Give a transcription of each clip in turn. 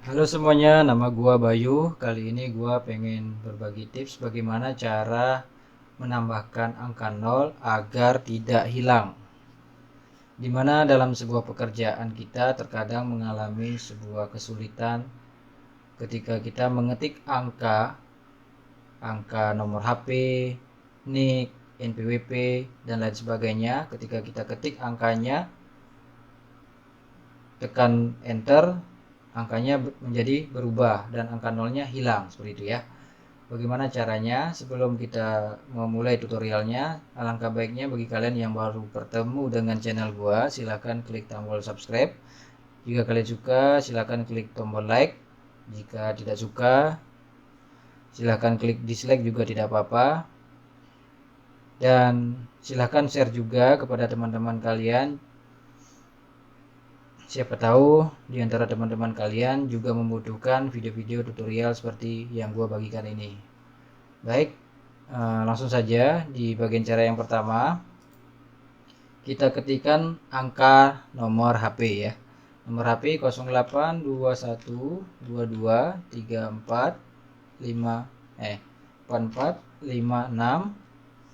Halo semuanya, nama gua Bayu. Kali ini gua pengen berbagi tips bagaimana cara menambahkan angka 0 agar tidak hilang. Dimana dalam sebuah pekerjaan kita terkadang mengalami sebuah kesulitan ketika kita mengetik angka nomor HP, NIK, NPWP, dan lain sebagainya. Ketika kita ketik angkanya, tekan enter, angkanya menjadi berubah dan angka nolnya hilang seperti itu ya. Bagaimana caranya? Sebelum kita memulai tutorialnya, alangkah baiknya bagi kalian yang baru bertemu dengan channel gua, silahkan klik tombol subscribe. Jika kalian suka, silahkan klik tombol like. Jika tidak suka, silahkan klik dislike juga tidak apa-apa. Dan silahkan share juga kepada teman-teman kalian. Siapa tahu di antara teman-teman kalian juga membutuhkan video-video tutorial seperti yang gua bagikan ini. Baik, langsung saja di bagian cara yang pertama kita ketikkan angka nomor HP ya. Nomor HP 0821223445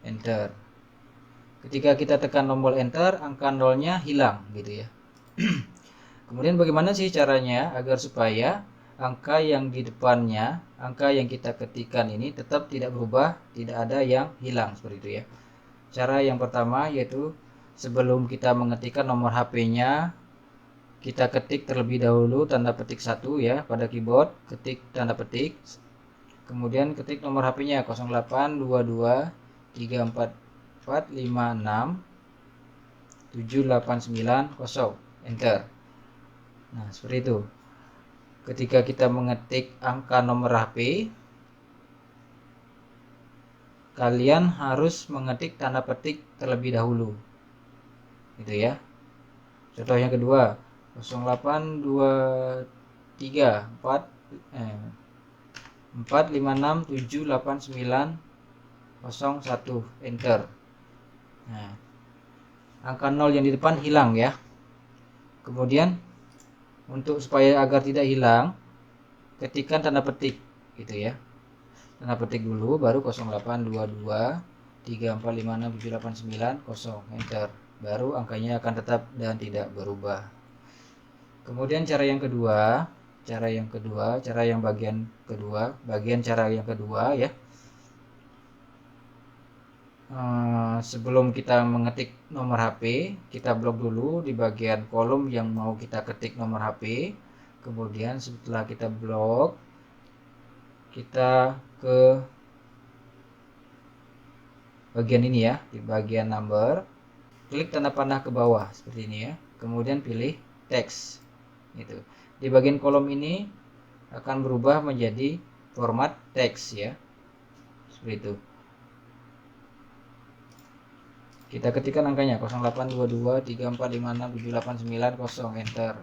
enter. Ketika kita tekan tombol enter, angka nolnya hilang gitu ya. Kemudian bagaimana sih caranya agar supaya angka yang di depannya, angka yang kita ketikkan ini tetap tidak berubah, tidak ada yang hilang seperti itu ya. Cara yang pertama yaitu sebelum kita mengetikkan nomor HP-nya, kita ketik terlebih dahulu tanda petik 1 ya pada keyboard, ketik tanda petik. Kemudian ketik nomor HP-nya 082234567890, enter. Nah, seperti itu. Ketika kita mengetik angka nomor HP, kalian harus mengetik tanda petik terlebih dahulu. Gitu ya. Contoh yang kedua, 082345678901, enter. Nah, angka 0 yang di depan hilang ya. Kemudian untuk supaya agar tidak hilang, ketikkan tanda petik gitu ya. Tanda petik dulu baru 082234567890, enter. Baru angkanya akan tetap dan tidak berubah. Kemudian cara yang kedua ya. Sebelum kita mengetik nomor HP, kita blok dulu di bagian kolom yang mau kita ketik nomor HP. Kemudian setelah kita blok, kita ke bagian ini ya, di bagian number, klik tanda panah ke bawah seperti ini ya. Kemudian pilih teks. Gitu. Di bagian kolom ini akan berubah menjadi format teks ya. Seperti itu. Kita ketikkan angkanya 082234567890, enter.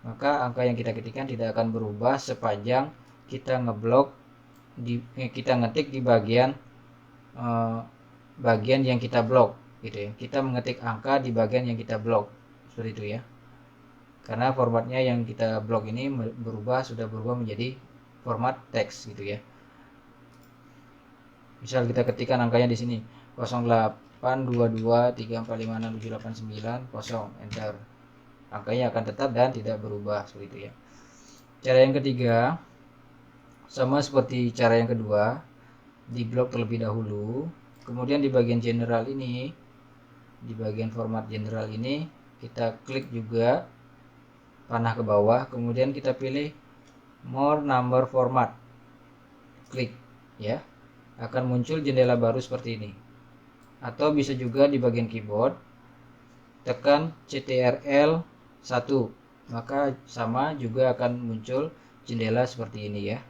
Maka angka yang kita ketikkan tidak akan berubah sepanjang kita kita ngetik di bagian yang kita blok gitu ya. Kita mengetik angka di bagian yang kita blok seperti itu ya. Karena formatnya yang kita blok ini sudah berubah menjadi format teks gitu ya. Misal kita ketikkan angkanya di sini 082234567890, enter. Angkanya akan tetap dan tidak berubah seperti itu ya. Cara yang ketiga sama seperti cara yang kedua, di blok terlebih dahulu. Kemudian di bagian general ini, di bagian format general ini, kita klik juga panah ke bawah, kemudian kita pilih more number format, klik ya, akan muncul jendela baru seperti ini. Atau bisa juga di bagian keyboard tekan CTRL 1, maka sama juga akan muncul jendela seperti ini ya.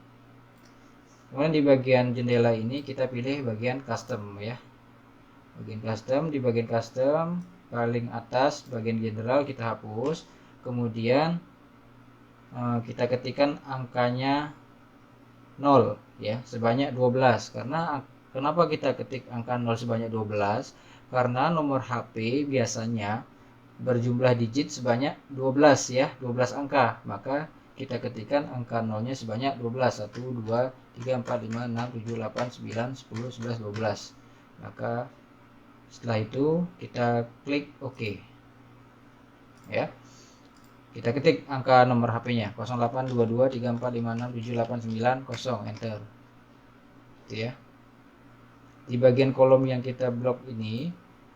Kemudian di bagian jendela ini kita pilih bagian custom ya. Bagian custom, di bagian custom paling atas bagian general kita hapus. Kemudian kita ketikkan angkanya 0 ya, sebanyak 12. Karena kenapa kita ketik angka 0 sebanyak 12? Karena nomor HP biasanya berjumlah digit sebanyak 12 ya, 12 angka. Maka kita ketikkan angka nolnya sebanyak 12. 1, 2, 3, 4, 5, 6, 7, 8, 9, 10, 11, 12. Maka setelah itu kita klik OK. Ya. Kita ketik angka nomor HP-nya 082234567890, enter. Gitu ya. Di bagian kolom yang kita blok ini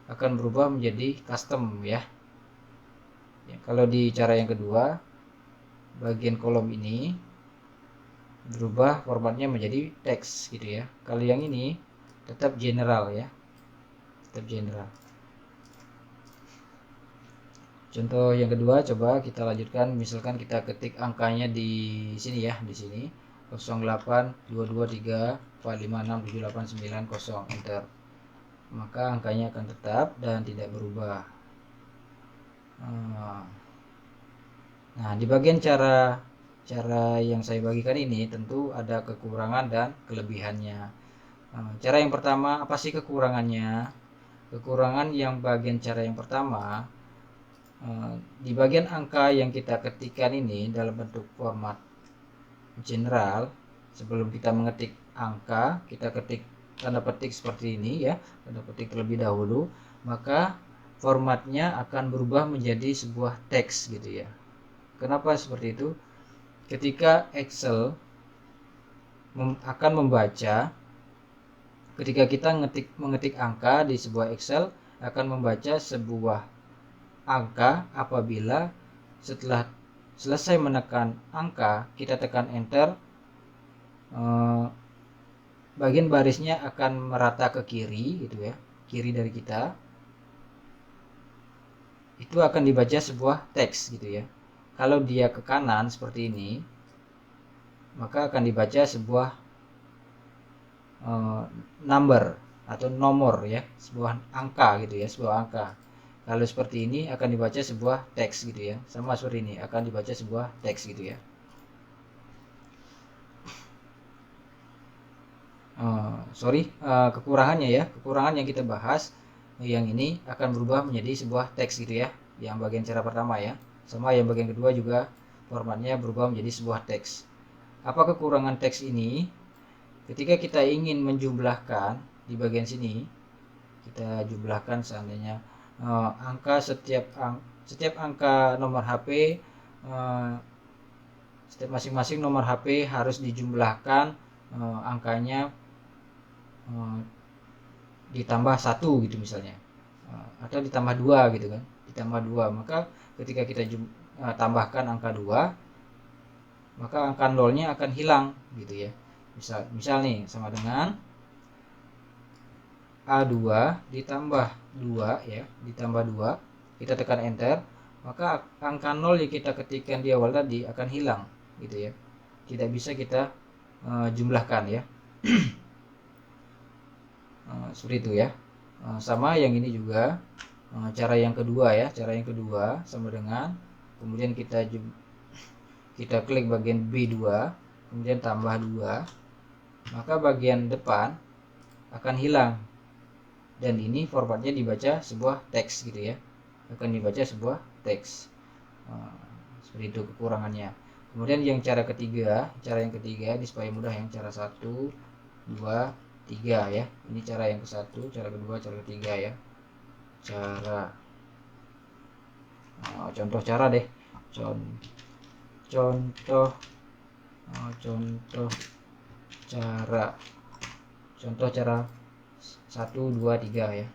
akan berubah menjadi custom ya. Kalau di cara yang kedua, bagian kolom ini berubah formatnya menjadi teks gitu ya. Kalau yang ini tetap general ya, tetap general. Contoh yang kedua, coba kita lanjutkan. Misalkan kita ketik angkanya di sini ya, di sini 082234567890, enter. Maka angkanya akan tetap dan tidak berubah. Nah, di bagian cara yang saya bagikan ini tentu ada kekurangan dan kelebihannya. Cara yang pertama, apa sih kekurangannya? Kekurangan yang bagian cara yang pertama, di bagian angka yang kita ketikkan ini dalam bentuk format general, sebelum kita mengetik angka, kita ketik tanda petik seperti ini ya, tanda petik terlebih dahulu, maka formatnya akan berubah menjadi sebuah teks gitu ya. Kenapa seperti itu? Ketika Excel akan membaca, ketika kita mengetik angka di sebuah Excel, akan membaca sebuah angka apabila setelah selesai menekan angka, kita tekan enter, bagian barisnya akan merata ke kiri gitu ya, kiri dari kita, itu akan dibaca sebuah teks gitu ya. Kalau dia ke kanan seperti ini, maka akan dibaca sebuah number atau nomor ya, sebuah angka gitu ya, sebuah angka. Kalau seperti ini akan dibaca sebuah teks gitu ya, sama seperti ini akan dibaca sebuah teks gitu ya. Kekurangannya ya, kekurangan yang kita bahas yang ini akan berubah menjadi sebuah teks gitu ya, yang bagian cara pertama ya, sama yang bagian kedua juga formatnya berubah menjadi sebuah teks. Apa kekurangan teks ini? Ketika kita ingin menjumlahkan di bagian sini, kita jumlahkan seandainya angka setiap angka nomor HP, setiap masing-masing nomor HP harus dijumlahkan angkanya ditambah 1 gitu misalnya, atau ditambah 2 gitu kan, ditambah 2. Maka ketika kita tambahkan angka 2, maka angka nolnya akan hilang gitu ya. Misal nih sama dengan A2 ditambah 2 ya, ditambah 2, kita tekan enter, maka angka 0 yang kita ketikkan di awal tadi akan hilang gitu ya. Tidak bisa kita jumlahkan ya. Seperti itu ya. Sama yang ini juga, cara yang kedua ya, cara yang kedua sama dengan, kemudian kita klik bagian B2, kemudian tambah 2, maka bagian depan akan hilang, dan ini formatnya dibaca sebuah teks gitu ya, akan dibaca sebuah teks. Seperti itu kekurangannya. Kemudian yang cara yang ketiga ini supaya mudah, yang cara 1, 2, 3 ya. Ini cara yang ke-1, cara kedua, cara ketiga ya. Contoh cara deh. Contoh cara. Contoh cara 1, 2, 3 ya.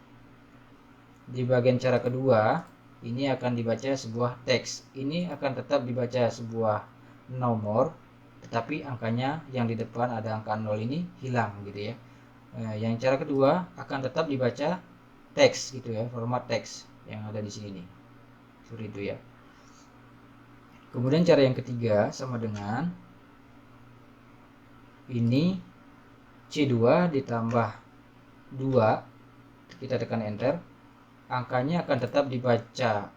Di bagian cara kedua, ini akan dibaca sebuah teks. Ini akan tetap dibaca sebuah nomor, tetapi angkanya yang di depan ada angka 0 ini hilang gitu ya. Yang cara kedua akan tetap dibaca teks gitu ya, format teks yang ada di sini nih. Seperti itu ya. Kemudian cara yang ketiga sama dengan ini C2 ditambah 2, kita tekan enter, angkanya akan tetap dibaca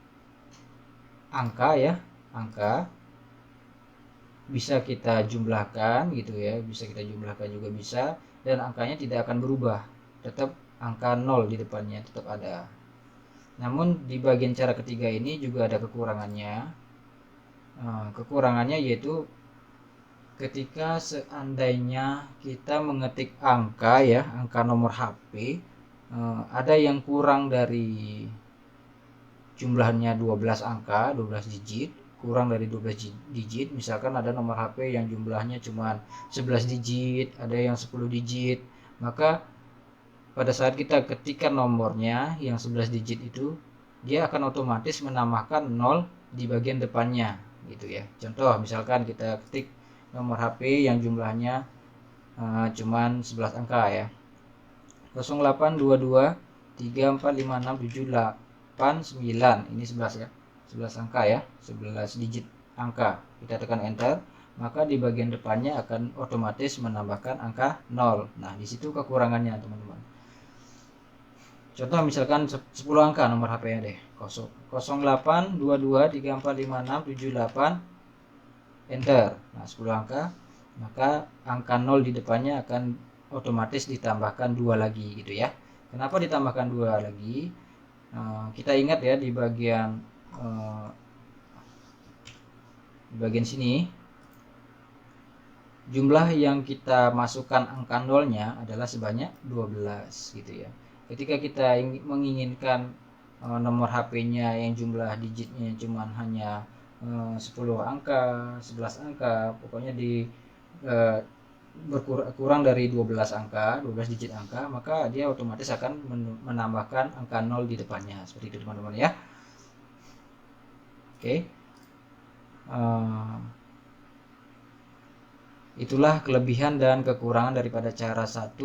angka ya, angka bisa kita jumlahkan gitu ya, bisa kita jumlahkan juga bisa, dan angkanya tidak akan berubah, tetap angka 0 di depannya tetap ada. Namun di bagian cara ketiga ini juga ada kekurangannya. Kekurangannya yaitu ketika seandainya kita mengetik angka ya, angka nomor HP, ada yang kurang dari jumlahnya 12 angka, 12 digit, kurang dari 12 digit. Misalkan ada nomor HP yang jumlahnya cuma 11 digit, ada yang 10 digit. Maka pada saat kita ketikkan nomornya yang 11 digit itu, dia akan otomatis menambahkan 0 di bagian depannya gitu ya. Contoh misalkan kita ketik nomor HP yang jumlahnya cuman 11 angka ya. 0822 345678 ini 11 ya. 11 angka ya, 11 digit angka. Kita tekan enter, maka di bagian depannya akan otomatis menambahkan angka 0. Nah, di situ kekurangannya, teman-teman. Contoh misalkan 10 angka nomor HP-nya deh. 0822345678 enter. Nah, 10 angka, maka angka 0 di depannya akan otomatis ditambahkan 2 lagi gitu ya. Kenapa ditambahkan 2 lagi? Kita ingat ya di bagian sini jumlah yang kita masukkan angka 0-nya adalah sebanyak 12 gitu ya. Ketika kita menginginkan nomor HP-nya yang jumlah digitnya cuma hanya 10 angka, 11 angka, pokoknya berkurang dari 12 angka, 12 digit angka, maka dia otomatis akan menambahkan angka 0 di depannya. Seperti itu teman-teman ya. Oke. Itulah kelebihan dan kekurangan daripada cara 1,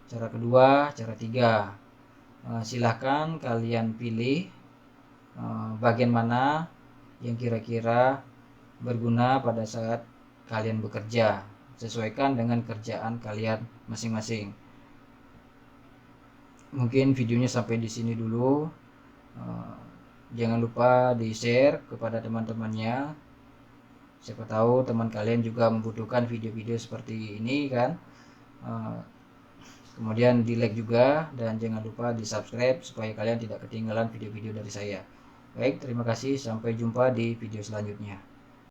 cara kedua, cara 3. Silahkan kalian pilih bagian mana yang kira-kira berguna pada saat kalian bekerja. Sesuaikan dengan kerjaan kalian masing-masing. Mungkin videonya sampai di sini dulu. Jangan lupa di-share kepada teman-temannya. Siapa tahu teman kalian juga membutuhkan video-video seperti ini kan. Kemudian di like juga, dan jangan lupa di subscribe supaya kalian tidak ketinggalan video-video dari saya. Baik, terima kasih, sampai jumpa di video selanjutnya.